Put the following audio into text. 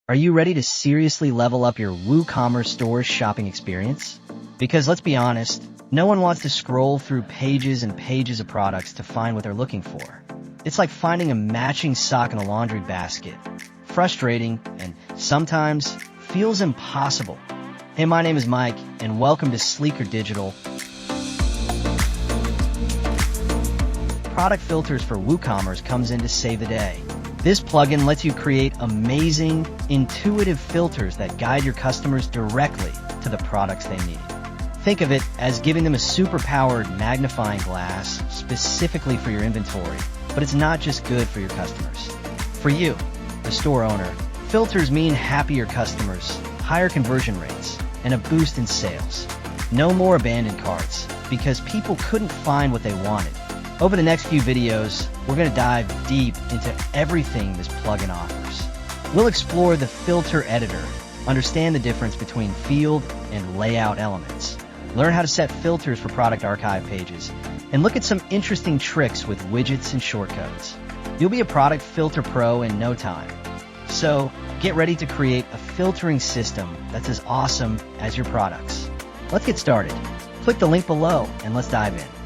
Are you ready to seriously level up your WooCommerce store's shopping experience? Because let's be honest, no one wants to scroll through pages and pages of products to find what they're looking for. It's like finding a matching sock in a laundry basket. Frustrating and sometimes feels impossible. Hey, my name is Mike, and welcome to Sleekr Digital. Product filters for WooCommerce comes in to save the day. This plugin lets you create amazing, intuitive filters that guide your customers directly to the products they need. Think of it as giving them a super-powered magnifying glass specifically for your inventory, but it's not just good for your customers. For you, the store owner, filters mean happier customers, higher conversion rates, and a boost in sales. No more abandoned carts, because people couldn't find what they wanted. Over the next few videos, we're going to dive deep into everything this plugin offers. We'll explore the filter editor, understand the difference between field and layout elements, learn how to set filters for product archive pages, and look at some interesting tricks with widgets and shortcodes. You'll be a product filter pro in no time. So get ready to create a filtering system that's as awesome as your products. Let's get started. Click the link below and let's dive in.